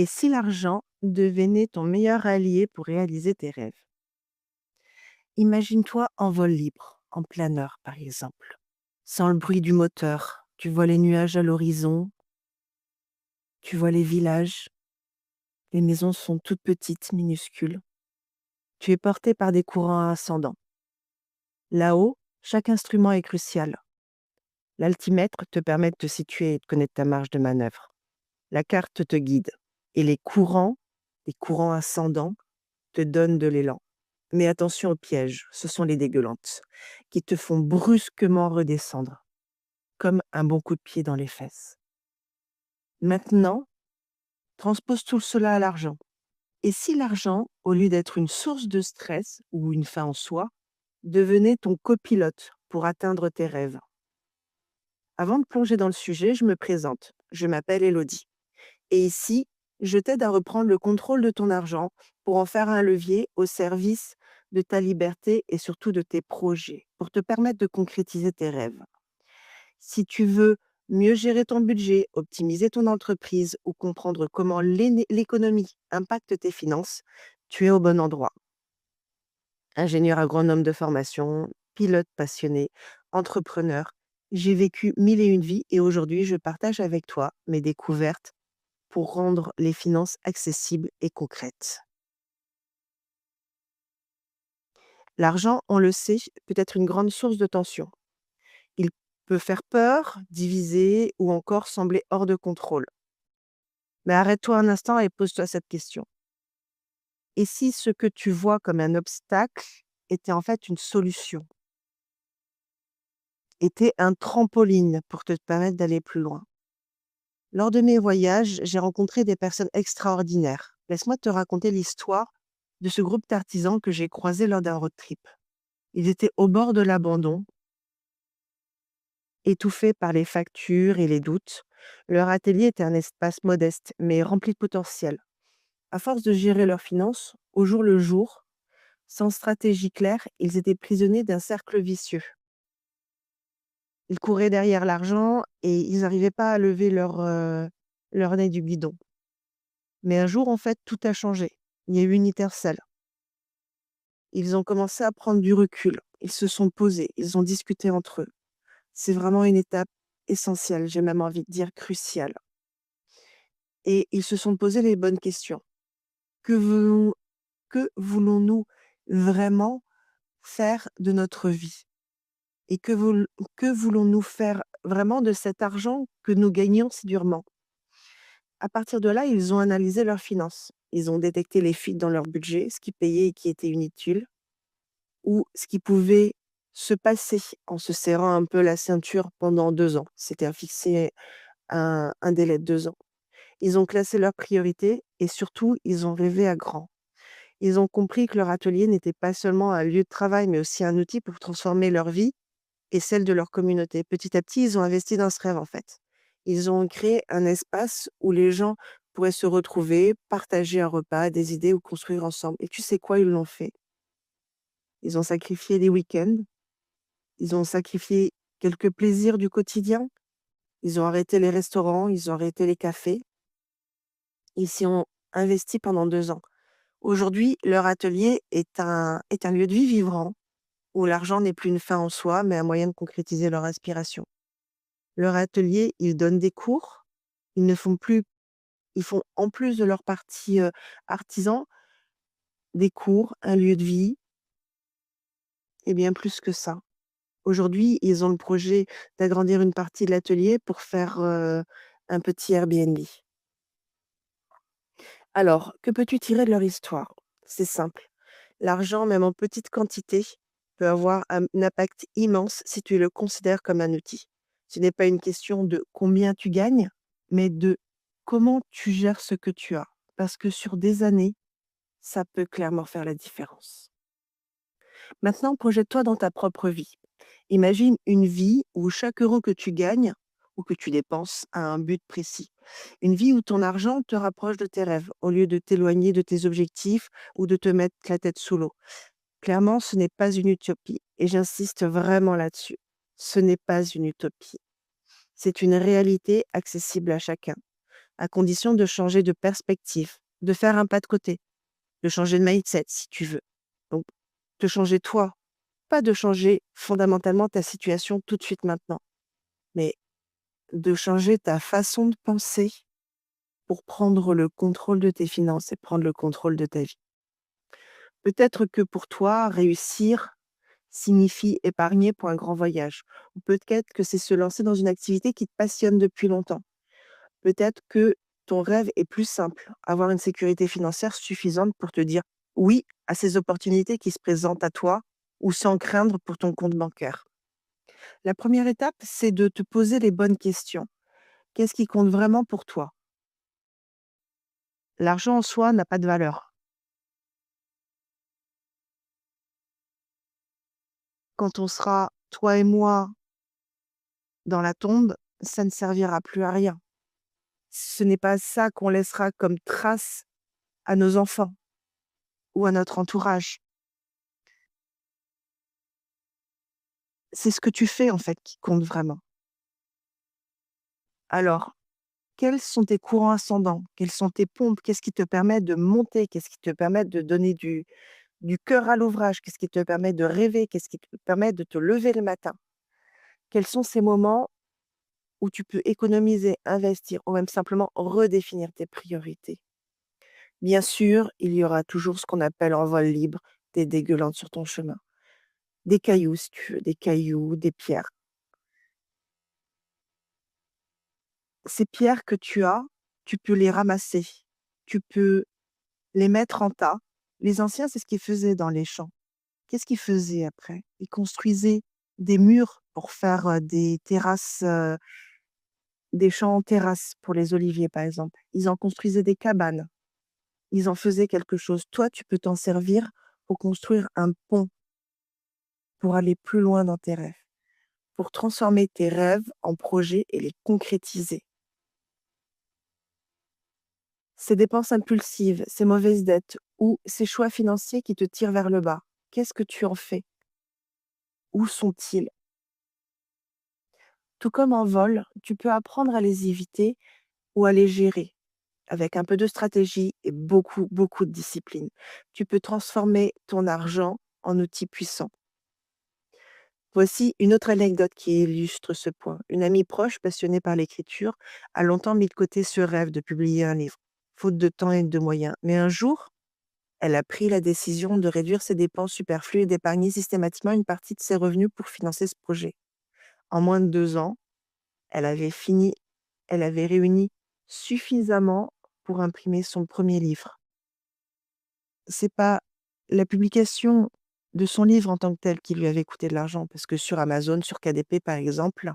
Et si l'argent devenait ton meilleur allié pour réaliser tes rêves? Imagine-toi en vol libre, en planeur par exemple. Sans le bruit du moteur, tu vois les nuages à l'horizon, tu vois les villages, les maisons sont toutes petites, minuscules. Tu es porté par des courants ascendants. Là-haut, chaque instrument est crucial. L'altimètre te permet de te situer et de connaître ta marge de manœuvre. La carte te guide. Et les courants ascendants, te donnent de l'élan. Mais attention aux pièges, ce sont les dégueulantes, qui te font brusquement redescendre, comme un bon coup de pied dans les fesses. Maintenant, transpose tout cela à l'argent. Et si l'argent, au lieu d'être une source de stress ou une fin en soi, devenait ton copilote pour atteindre tes rêves? Avant de plonger dans le sujet, je me présente. Je m'appelle Élodie. Et ici, je t'aide à reprendre le contrôle de ton argent pour en faire un levier au service de ta liberté et surtout de tes projets, pour te permettre de concrétiser tes rêves. Si tu veux mieux gérer ton budget, optimiser ton entreprise ou comprendre comment l'économie impacte tes finances, tu es au bon endroit. Ingénieur agronome de formation, pilote passionné, entrepreneur, j'ai vécu mille et une vies et aujourd'hui je partage avec toi mes découvertes pour rendre les finances accessibles et concrètes. L'argent, on le sait, peut être une grande source de tension. Il peut faire peur, diviser ou encore sembler hors de contrôle. Mais arrête-toi un instant et pose-toi cette question. Et si ce que tu vois comme un obstacle était en fait une solution, était un trampoline pour te permettre d'aller plus loin? Lors de mes voyages, j'ai rencontré des personnes extraordinaires. Laisse-moi te raconter l'histoire de ce groupe d'artisans que j'ai croisé lors d'un road trip. Ils étaient au bord de l'abandon, étouffés par les factures et les doutes. Leur atelier était un espace modeste, mais rempli de potentiel. À force de gérer leurs finances, au jour le jour, sans stratégie claire, ils étaient prisonniers d'un cercle vicieux. Ils couraient derrière l'argent et ils n'arrivaient pas à lever leur nez du guidon. Mais un jour, en fait, tout a changé. Il y a eu une étincelle. Ils ont commencé à prendre du recul. Ils se sont posés, ils ont discuté entre eux. C'est vraiment une étape essentielle, j'ai même envie de dire cruciale. Et ils se sont posés les bonnes questions. Que voulons que voulons-nous vraiment faire de notre vie? Et que voulons-nous faire vraiment de cet argent que nous gagnons si durement? À partir de là, ils ont analysé leurs finances. Ils ont détecté les fuites dans leur budget, ce qui payait et qui était inutile, ou ce qui pouvait se passer en se serrant un peu la ceinture pendant 2 ans. C'était fixé un délai de 2 ans. Ils ont classé leurs priorités et surtout, ils ont rêvé à grand. Ils ont compris que leur atelier n'était pas seulement un lieu de travail, mais aussi un outil pour transformer leur vie et celle de leur communauté. Petit à petit, ils ont investi dans ce rêve, en fait. Ils ont créé un espace où les gens pourraient se retrouver, partager un repas, des idées ou construire ensemble. Et tu sais quoi? Ils l'ont fait. Ils ont sacrifié les week-ends, ils ont sacrifié quelques plaisirs du quotidien, ils ont arrêté les restaurants, ils ont arrêté les cafés. Ils s'y ont investi pendant 2 ans. Aujourd'hui, leur atelier est un lieu de vie vivant, où l'argent n'est plus une fin en soi, mais un moyen de concrétiser leur aspiration. Leur atelier, ils donnent des cours, ils ne font plus ils font en plus de leur partie, artisan, des cours, un lieu de vie et bien plus que ça. Aujourd'hui, ils ont le projet d'agrandir une partie de l'atelier pour faire, un petit Airbnb. Alors, que peux-tu tirer de leur histoire? C'est simple. L'argent, même en petite quantité, peut avoir un impact immense si tu le considères comme un outil. Ce n'est pas une question de combien tu gagnes, mais de comment tu gères ce que tu as. Parce que sur des années, ça peut clairement faire la différence. Maintenant, projette-toi dans ta propre vie. Imagine une vie où chaque euro que tu gagnes ou que tu dépenses a un but précis. Une vie où ton argent te rapproche de tes rêves au lieu de t'éloigner de tes objectifs ou de te mettre la tête sous l'eau. Clairement, ce n'est pas une utopie et j'insiste vraiment là-dessus. Ce n'est pas une utopie. C'est une réalité accessible à chacun. à condition de changer de perspective, de faire un pas de côté, de changer de mindset si tu veux. Donc, de changer toi, pas de changer fondamentalement ta situation tout de suite maintenant, mais de changer ta façon de penser pour prendre le contrôle de tes finances et prendre le contrôle de ta vie. Peut-être que pour toi, réussir signifie épargner pour un grand voyage. Ou peut-être que c'est se lancer dans une activité qui te passionne depuis longtemps. Peut-être que ton rêve est plus simple, avoir une sécurité financière suffisante pour te dire oui à ces opportunités qui se présentent à toi ou sans craindre pour ton compte bancaire. La première étape, c'est de te poser les bonnes questions. Qu'est-ce qui compte vraiment pour toi? L'argent en soi n'a pas de valeur. Quand on sera, toi et moi, dans la tombe, ça ne servira plus à rien. Ce n'est pas ça qu'on laissera comme trace à nos enfants ou à notre entourage. C'est ce que tu fais, en fait, qui compte vraiment. Alors, quels sont tes courants ascendants? Quelles sont tes pompes? Qu'est-ce qui te permet de monter? Qu'est-ce qui te permet de donner du cœur à l'ouvrage? Qu'est-ce qui te permet de rêver? Qu'est-ce qui te permet de te lever le matin? Quels sont ces moments où tu peux économiser, investir ou même simplement redéfinir tes priorités? Bien sûr, il y aura toujours ce qu'on appelle en vol libre, des dégueulantes sur ton chemin. Des cailloux si tu veux, des cailloux, des pierres. Ces pierres que tu as, tu peux les ramasser, tu peux les mettre en tas. Les anciens, c'est ce qu'ils faisaient dans les champs. Qu'est-ce qu'ils faisaient après? Ils construisaient des murs pour faire, des terrasses, des champs en terrasse pour les oliviers, par exemple. Ils en construisaient des cabanes, ils en faisaient quelque chose. Toi, tu peux t'en servir pour construire un pont, pour aller plus loin dans tes rêves, pour transformer tes rêves en projets et les concrétiser. Ces dépenses impulsives, ces mauvaises dettes ou ces choix financiers qui te tirent vers le bas, qu'est-ce que tu en fais? Où sont-ils? Tout comme en vol, tu peux apprendre à les éviter ou à les gérer avec un peu de stratégie et beaucoup, beaucoup de discipline. Tu peux transformer ton argent en outil puissant. Voici une autre anecdote qui illustre ce point. Une amie proche, passionnée par l'écriture, a longtemps mis de côté ce rêve de publier un livre, faute de temps et de moyens. Mais un jour, elle a pris la décision de réduire ses dépenses superflues et d'épargner systématiquement une partie de ses revenus pour financer ce projet. En moins de 2 ans, elle avait fini, elle avait réuni suffisamment pour imprimer son premier livre. C'est pas la publication de son livre en tant que tel qui lui avait coûté de l'argent, parce que sur Amazon, sur KDP par exemple,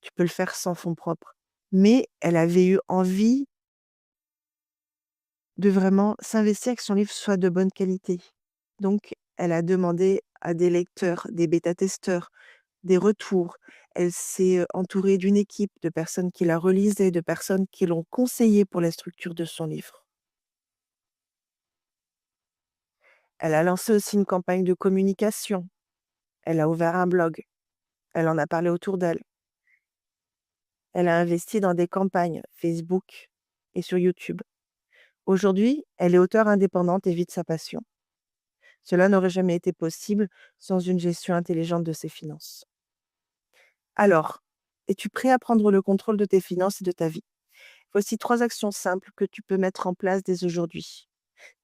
tu peux le faire sans fonds propres. Mais elle avait eu envie de vraiment s'investir, que son livre soit de bonne qualité. Donc, elle a demandé à des lecteurs, des bêta-testeurs, des retours. Elle s'est, entourée d'une équipe de personnes qui la relisaient, de personnes qui l'ont conseillée pour la structure de son livre. Elle a lancé aussi une campagne de communication. Elle a ouvert un blog. Elle en a parlé autour d'elle. Elle a investi dans des campagnes Facebook et sur YouTube. Aujourd'hui, elle est auteure indépendante et vit de sa passion. Cela n'aurait jamais été possible sans une gestion intelligente de ses finances. Alors, es-tu prêt à prendre le contrôle de tes finances et de ta vie? Voici 3 actions simples que tu peux mettre en place dès aujourd'hui.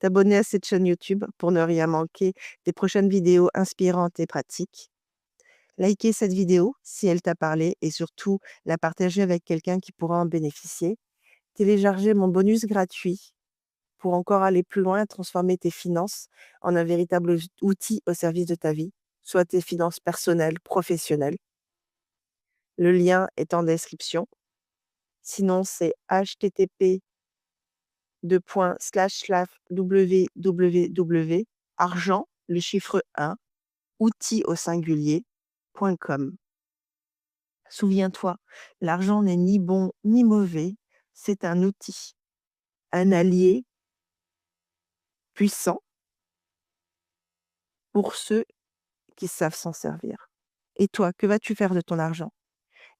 T'abonner à cette chaîne YouTube pour ne rien manquer des prochaines vidéos inspirantes et pratiques. Liker cette vidéo si elle t'a parlé et surtout la partager avec quelqu'un qui pourra en bénéficier. Télécharger mon bonus gratuit pour encore aller plus loin et transformer tes finances en un véritable outil au service de ta vie, soit tes finances personnelles, professionnelles. Le lien est en description. Sinon, c'est http argent, le chiffre 1, outil au singulier.com. Souviens-toi, l'argent n'est ni bon ni mauvais, c'est un outil, un allié puissant pour ceux qui savent s'en servir. Et toi, que vas-tu faire de ton argent?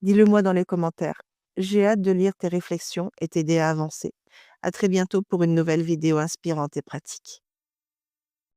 Dis-le moi dans les commentaires. J'ai hâte de lire tes réflexions et t'aider à avancer. À très bientôt pour une nouvelle vidéo inspirante et pratique.